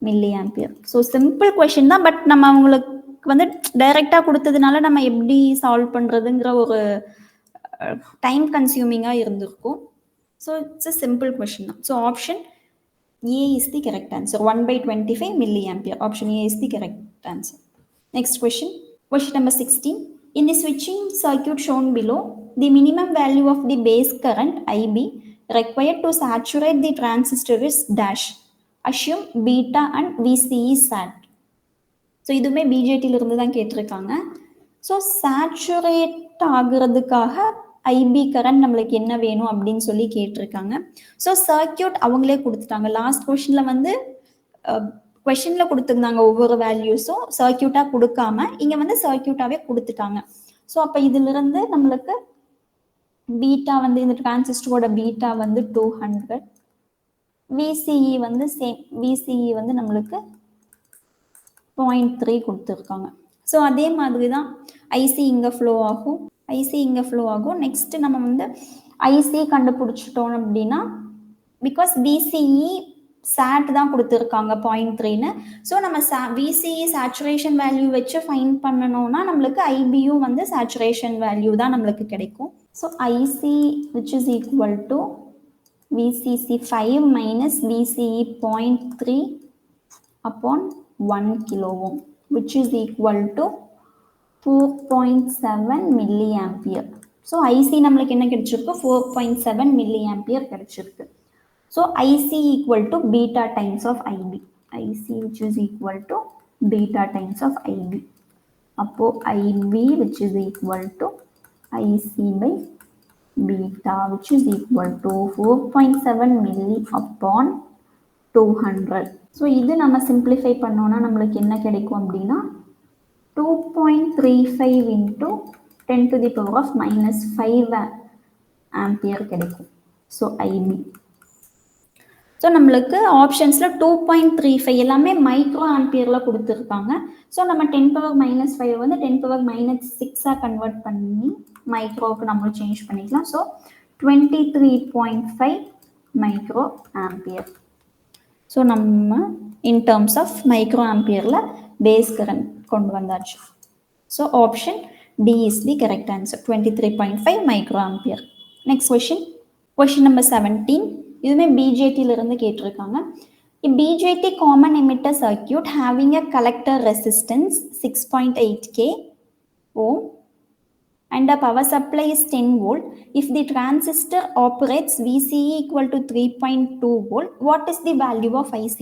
milliampere. So simple question தான், பட் நம்ம அவங்களுக்கு வந்து டைரெக்டாக கொடுத்ததுனால நம்ம எப்படி சால்வ் பண்ணுறதுங்கிற ஒரு டைம் கன்சியூமிங்காக இருந்திருக்கும். So it's a simple question தான். So option A is the correct answer, 1/25 milliampere. Option A is the correct answer. Next question number 16. In the switching circuit shown below, the minimum value of the base current IB required to saturate the transistor is dash. Assume beta and VCE sat. So இதுவுமே பிஜேடியிலிருந்து தான் கேட்டிருக்காங்க. ஸோ சேச்சுரேட் ஆகுறதுக்காக ஐபி கரண்ட் நம்மளுக்கு என்ன வேணும் அப்படின்னு சொல்லி கேட்டிருக்காங்க. ஸோ சர்க்கியூட் அவங்களே கொடுத்துட்டாங்க. லாஸ்ட் கொஷனில் வந்து கொஷனில் கொடுத்துருந்தாங்க ஒவ்வொரு வேல்யூஸும் சர்க்கியூட்டாக கொடுக்காம இங்கே வந்து சர்க்கியூட்டாகவே கொடுத்துட்டாங்க. ஸோ அப்போ இதிலிருந்து நம்மளுக்கு பீட்டா வந்து இந்த டிரான்சிஸ்டரோட பீட்டா வந்து 200, விசிஇ வந்து சேம், விசிஇ வந்து நம்மளுக்கு 0.3 கொடுத்துருக்காங்க. ஸோ அதே மாதிரி தான் ஐசி இங்கே ஃப்ளோ ஆகும். நெக்ஸ்ட் நம்ம வந்து ஐசி கண்டுபிடிச்சிட்டோம் அப்படின்னா, பிகாஸ் விசிஇ சாட் தான் கொடுத்துருக்காங்க 0.3ன்னு. ஸோ நம்ம விசிஇ சேச்சுரேஷன் வேல்யூ வச்சு ஃபைன் பண்ணணும்னா நம்மளுக்கு ஐபியும் வந்து சேச்சுரேஷன் வேல்யூ தான் நம்மளுக்கு கிடைக்கும். So IC which is equal to VCC 5 minus VCE 0.3 upon 1 kilo ohm which is equal to 4.7 milliampere. So IC நம்மளுக்கு என்ன கிடைச்சிருக்கு, 4.7 milliampere கிடைச்சிருக்கு. So IC equal to beta times of IB, IC which is equal to beta times of IB. அப்போ IB which is equal to IC by beta which is equal to 4.7 milli upon 200. So இது நம்ம சிம்பிளிஃபை பண்ணோன்னா நம்மளுக்கு என்ன கிடைக்கும் அப்படின்னா 2.35 into 10 to the power of minus 5 ampere கிடைக்கும். So IP. ஸோ நம்மளுக்கு ஆப்ஷன்ஸில் 2.35 எல்லாமே மைக்ரோ ஆம்பியரில் கொடுத்துருக்காங்க. ஸோ நம்ம 10 பவர் மைனஸ் 5 வந்து 10 பவர் மைனஸ் 6 கன்வெர்ட் பண்ணி மைக்ரோவுக்கு நம்ம சேஞ்ச் பண்ணிக்கலாம். So 23.5 micro ampere. ஸோ நம்ம இன் டேர்ம்ஸ் ஆஃப் மைக்ரோ ஆம்பியரில் பேஸ் கரண்ட் கொண்டு வந்தாச்சு. So option D is the correct answer, 23.5 micro ampere. Next question number 17. இதுவுமே பிஜேடியிலிருந்து கேட்டிருக்காங்க. BJT common emitter circuit having a collector resistance 6.8K ohm and the power supply is 10 volt. If the transistor operates VCE equal to 3.2 volt, what is the value of IC?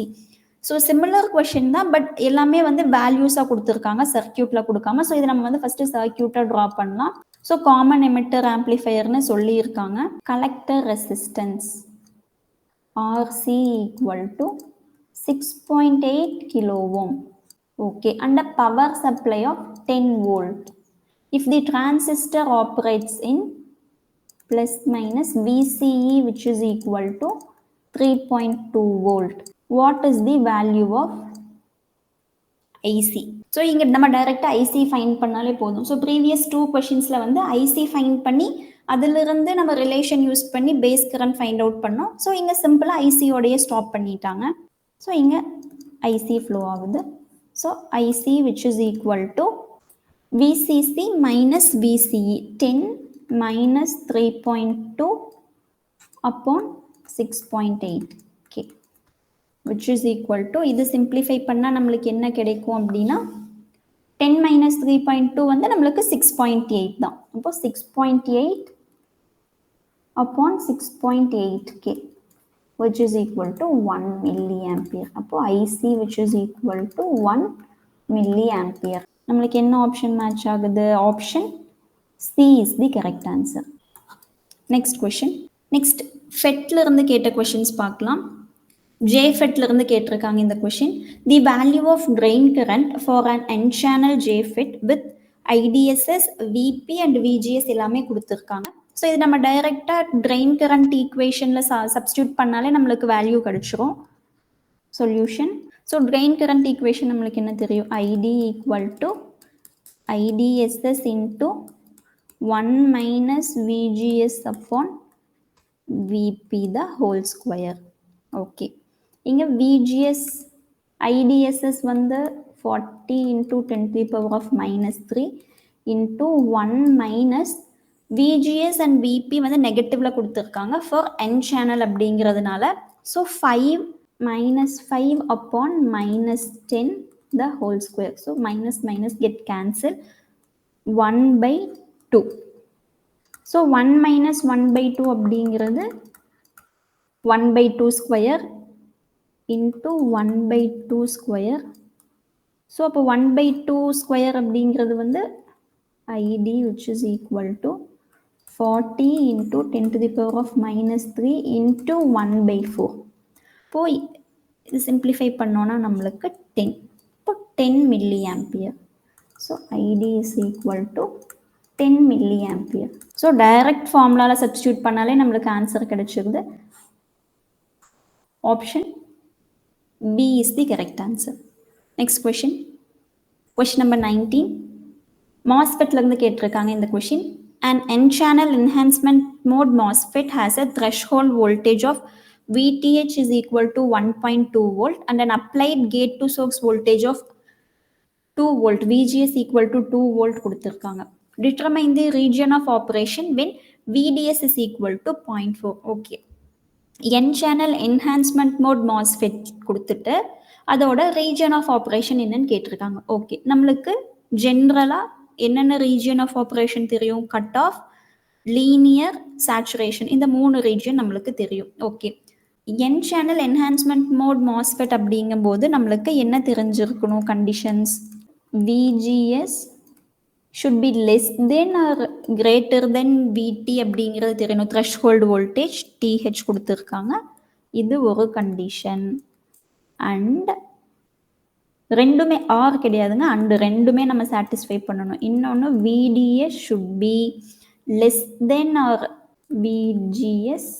So similar question தான், பட் எல்லாமே வந்து வேல்யூஸாக கொடுத்துருக்காங்க, சர்க்கியூட்டில் கொடுக்காம. ஸோ இதை நம்ம வந்து ஃபஸ்ட்டு சர்க்கியூட்டாக ட்ரா பண்ணலாம். ஸோ காமன் எமிட்டர் ஆம்ப்ளிஃபையர்னு சொல்லியிருக்காங்க. Collector resistance RC equal to 6.8 kilo ohm. Okay, and the power supply of 10 volt. If the transistor operates in plus minus VCE which is equal to 3.2 volt, what is the value of IC? So இங்கே நம்ம டைரெக்டாக ஐசி ஃபைன் பண்ணாலே போதும். ஸோ ப்ரீவியஸ் 2 கொஷின்ஸில் வந்து ஐசி ஃபைன் பண்ணி அதிலிருந்து நம்ம ரிலேஷன் யூஸ் பண்ணி பேஸ் கரண்ட் ஃபைண்ட் அவுட் பண்ணோம். ஸோ இங்கே சிம்பிளாக ஐசியோடையே ஸ்டாப் பண்ணிட்டாங்க. ஸோ இங்கே ஐசி ஃப்ளோ ஆகுது. So IC which is equal to VCC minus VCE, 10 minus 3.2 upon 6.8, okay, which is equal to, இது simplify பண்ணா நம்மளுக்கு என்ன கிடைக்கும் அப்படின்னா 10 minus 3.2 வந்து நம்மளுக்கு 6.8 தான். அப்போ 6.8 upon 6.8K which is equal to 1 milliampere. அப்போ IC which is equal to 1 milliampere. நம்மளுக்கு என்ன ஆப்ஷன் மேட்ச் ஆகுது? Option C is the correct answer. Next question. Next ஃபெட்ல இருந்து கேட்ட கொஷின்ஸ் பார்க்கலாம். ஜேஃபெட்ல இருந்து கேட்டிருக்காங்க இந்த question. The value of drain current for an N channel JFET with IDSS, VP and VGS எல்லாமே கொடுத்துருக்காங்க. ஸோ இது நம்ம டைரெக்டாக ட்ரெயின் கரண்ட் ஈக்குவேஷனில் சப்ஸ்டியூட் பண்ணாலே நம்மளுக்கு வேல்யூ கிடைச்சிரும். Solution. So drain current equation நம்மளுக்கு என்ன தெரியும்? ID equal to IDSS into 1 minus VGS upon VP the whole square. Okay, இங்கே விஜிஎஸ் ஐடிஎஸ்எஸ் வந்து 40 into 10 to the power of minus 3 into 1 minus VGS and VP வந்து நெகட்டிவில் கொடுத்துருக்காங்க ஃபார் என் சேனல் அப்படிங்கிறதுனால. So 5 minus 5 upon minus 10 the whole square. So minus minus get cancelled, 1 by 2. So 1 minus 1 by 2 அப்படிங்கிறது 1 by 2 square into 1 by 2 square. So அப்போ 1 by 2 square அப்படிங்கிறது வந்து ID which is equal to 40 into 10 to the power of minus 3 into 1 by 4. இப்போ இது சிம்பிளிஃபை பண்ணோன்னா நம்மளுக்கு 10. இப்போ 10 milli ampere. So ID is equal to 10 milli ampere. So direct ஃபார்முலாவில் சப்ஸ்டியூட் பண்ணாலே நம்மளுக்கு ஆன்சர் கிடைச்சிருது. Option B is the correct answer. Next question. Question number 19. மாஸ்ஃபெட்லேருந்து கேட்டிருக்காங்க இந்த கொஷின். An N-channel enhancement mode MOSFET has a threshold voltage of VTH is equal to 1.2 volt and an applied gate to source voltage of 2 volt, VGS equal to 2 volt கொடுத்திருக்காங்க. Determine the region of operation when VDS is equal to 0.4. Okay, N-channel enhancement mode MOSFET கொடுத்துட்டு அதோட region of operation என்னன்னு கேட்டிருக்காங்க. ஓகே, நம்மளுக்கு ஜென்ரலாக என்னென்ன ரீஜியன் ஆஃப் ஆப்ரேஷன் தெரியும்? கட் ஆஃப், லீனியர், சேச்சுரேஷன், இந்த 3 ரீஜியன் நம்மளுக்கு தெரியும். Okay, N channel enhancement mode MOSFET அப்படிங்கும்போது நம்மளுக்கு என்ன தெரிஞ்சிருக்கணும்? Conditions. VGS should be less than or greater than VT அப்படிங்கிறது தெரியணும். த்ரெஷ்ஹோல்டு வோல்டேஜ் டிஹெச் கொடுத்துருக்காங்க. இது ஒரு கண்டிஷன். அண்ட் ரெண்டுமே ஆர் கிடையாதுங்க, அண்ட் ரெண்டுமே நம்ம சாட்டிஸ்ஃபை பண்ணணும். இன்னொன்று VDS should be less than or VGS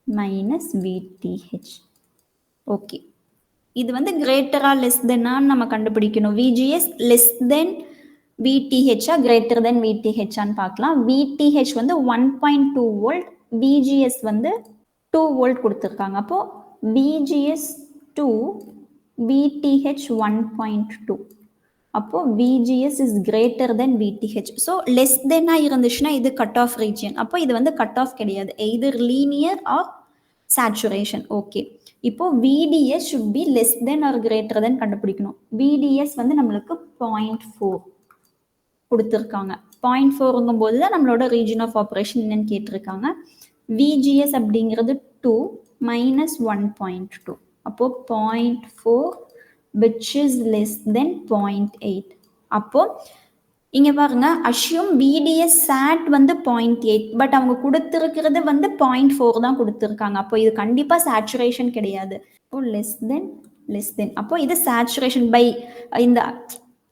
minus VTH. Okay, இது வந்து கிரேட்டரா லெஸ் தென்னான்னு நம்ம கண்டுபிடிக்கணும். விஜிஎஸ் லெஸ் தென் விடிஹெச்சா கிரேட்டர் தென் விடிஹெச்சான்னு பார்க்கலாம். விடிஹெச் வந்து 1.2 வோல்ட், விஜிஎஸ் வந்து 2 வோல்ட் கொடுத்துருக்காங்க. அப்போது விஜிஎஸ் 2, VTH 1.2. அப்போ VGS is greater than VTH. So less தென்னா இருந்துச்சுன்னா இது கட் ஆஃப் ரீஜியன். அப்போ இது வந்து கட் ஆஃப் கிடையாது, either linear or saturation. Okay, இப்போ VDS should be less than or greater than கண்டுபிடிக்கணும். VDS வந்து நம்மளுக்கு 0.4 கொடுத்துருக்காங்க. 0.4ங்கும் போது தான் நம்மளோட ரீஜன் ஆஃப் ஆப்ரேஷன் என்னன்னு கேட்டிருக்காங்க. VGS அப்படிங்கிறது 2 minus 1.2. அப்போ 0.4 which is less than 0.8. அப்போ இங்க பாருங்க, அஷ்யூம் VDS SAT வந்து 0.8, பட் அவங்க கொடுத்துருக்கிறது வந்து 0.4 தான் கொடுத்துருக்காங்க. அப்போ இது கண்டிப்பா சேச்சுரேஷன் கிடையாது. அப்போ லெஸ் தென் அப்போ இது சேச்சுரேஷன் பை இந்த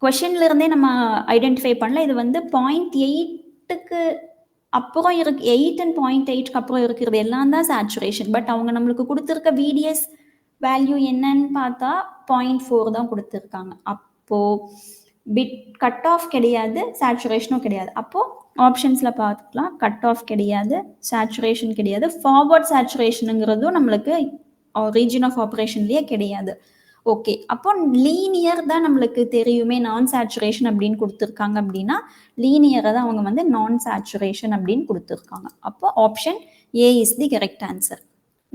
கொஸ்டின்ல இருந்தே நம்ம ஐடென்டிஃபை பண்ணல. இது வந்து 0.8க்கு அப்புறம் இருக்கு, 8 and 0.8க்கு அப்புறம் இருக்கிறது எல்லாம் தான் சேச்சுரேஷன். பட் அவங்க நம்மளுக்கு கொடுத்துருக்க VDS வேல்யூ என்னன்னு பார்த்தா 0.4 தான் கொடுத்துருக்காங்க. அப்போ பிட் கட் ஆஃப் கிடையாது, சேச்சுரேஷனும் கிடையாது. அப்போ ஆப்ஷன்ஸ்ல பார்த்துக்கலாம், கட் ஆஃப் கிடையாது, சேச்சுரேஷன் கிடையாது, ஃபார்வர்ட் சேச்சுரேஷனுங்கிறதும் நம்மளுக்கு ரீஜன் ஆஃப் ஆப்ரேஷன்லயே கிடையாது. ஓகே, அப்போ லீனியர் தான் நம்மளுக்கு தெரியுமே, நான் சேச்சுரேஷன் அப்படின்னு கொடுத்துருக்காங்க. அப்படின்னா லீனியரை தான் அவங்க வந்து நான் சேச்சுரேஷன் அப்படின்னு கொடுத்துருக்காங்க. அப்போ option A is the correct answer.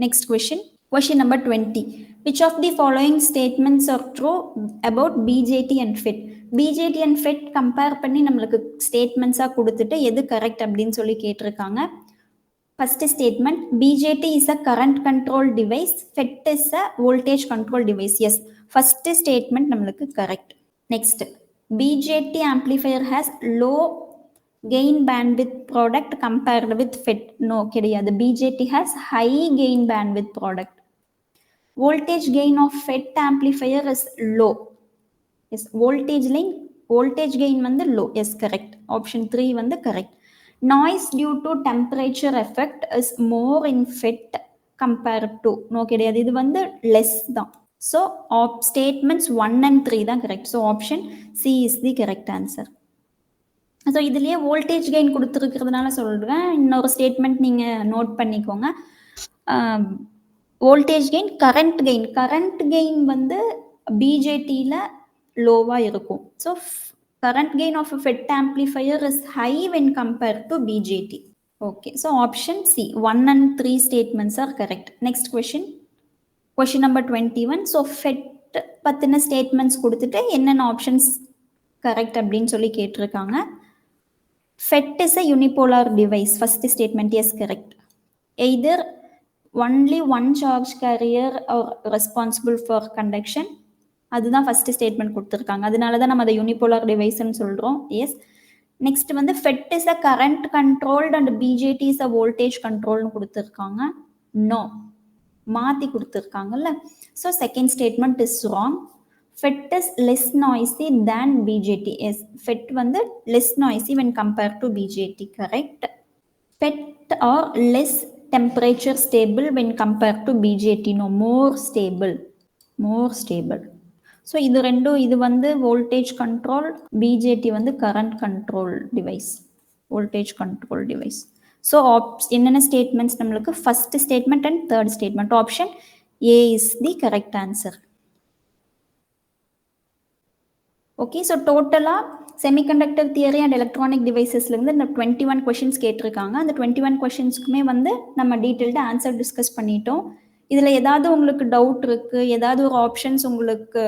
Next question. Question number 20. Which of the following statements are true about BJT and FET? BJT and FET compare பண்ணி நம்மளுக்கு ஸ்டேட்மெண்ட்ஸாக கொடுத்துட்டு எது கரெக்ட் அப்படின்னு சொல்லி கேட்டிருக்காங்க. First statement, BJT is a current control device, FET is a voltage control device. Yes, first statement நம்மளுக்கு correct. Next, BJT amplifier has low gain bandwidth product compared with FET. No, கிடையாது. BJT has high gain bandwidth product. Voltage gain of FET amplifier is low. Yes, voltage gain வந்து low. Yes, correct. Option 3 வந்து correct. Noise due to temperature effect is more in FET compared to. No, கிடையாது. இது வந்து less தான். So statements 1 and 3 தான் correct. So option C is the correct answer. So இதுலேயே வோல்டேஜ் கெயின் கொடுத்துருக்கிறதுனால சொல்கிறேன், இன்னொரு ஸ்டேட்மெண்ட் நீங்கள் நோட் பண்ணிக்கோங்க. வோல்டேஜ் கெயின், கரண்ட் கெயின் வந்து பிஜேடியில் லோவாக இருக்கும். So current gain of FET amplifier is high when compared to BJT. Okay, so option C 1 and 3 statements are correct. Next question number 21. So FET பற்றின ஸ்டேட்மெண்ட்ஸ் கொடுத்துட்டு என்னென்ன ஆப்ஷன்ஸ் கரெக்ட் அப்படின்னு சொல்லி கேட்டிருக்காங்க. FET is a unipolar device. First statement, yes, correct. Either only one charge carrier or responsible for conduction. அதுதான் ஃபர்ஸ்ட் ஸ்டேட்மெண்ட் கொடுத்துருக்காங்க. அதனால தான் நம்ம அதை யூனிபோலார் டிவைஸ்ன்னு சொல்கிறோம். எஸ். நெக்ஸ்ட் வந்து FET is a current controlled and BJT is a voltage controlled கொடுத்துருக்காங்க. நோ, மாற்றி கொடுத்துருக்காங்கல்ல. So second statement is wrong. FET is less noisy than BJT. Yes, FET வந்து less noisy when compared to BJT. Correct. FET are less temperature stable when compared to BJT. No, more stable. So இது ரெண்டும், இது வந்து voltage control, BJT வந்து current control device, voltage control device. So என்னென்ன ஸ்டேட்மெண்ட்ஸ் நம்மளுக்கு, first statement and third statement. Option A is the correct answer. Okay, so டோட்டலாக செமிகண்டக்டர் தியரி அண்ட் எலக்ட்ரானிக் டிவைசஸ்லேருந்து இந்த 21 கொஷின்ஸ் கேட்டிருக்காங்க. அந்த 21 கொஷின்ஸ்க்குமே வந்து நம்ம டீட்டெயில்டாக ஆன்சர் டிஸ்கஸ் பண்ணிட்டோம். இதில் ஏதாவது உங்களுக்கு டவுட் இருக்குது, ஏதாவது ஒரு ஆப்ஷன்ஸ் உங்களுக்கு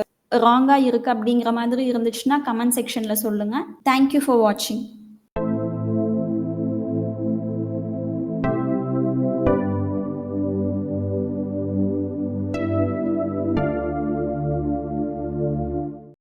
ராங்காக இருக்குது அப்படிங்கிற மாதிரி இருந்துச்சுன்னா கமெண்ட் செக்ஷனில் சொல்லுங்கள். தேங்க்யூ ஃபார் வாட்சிங்.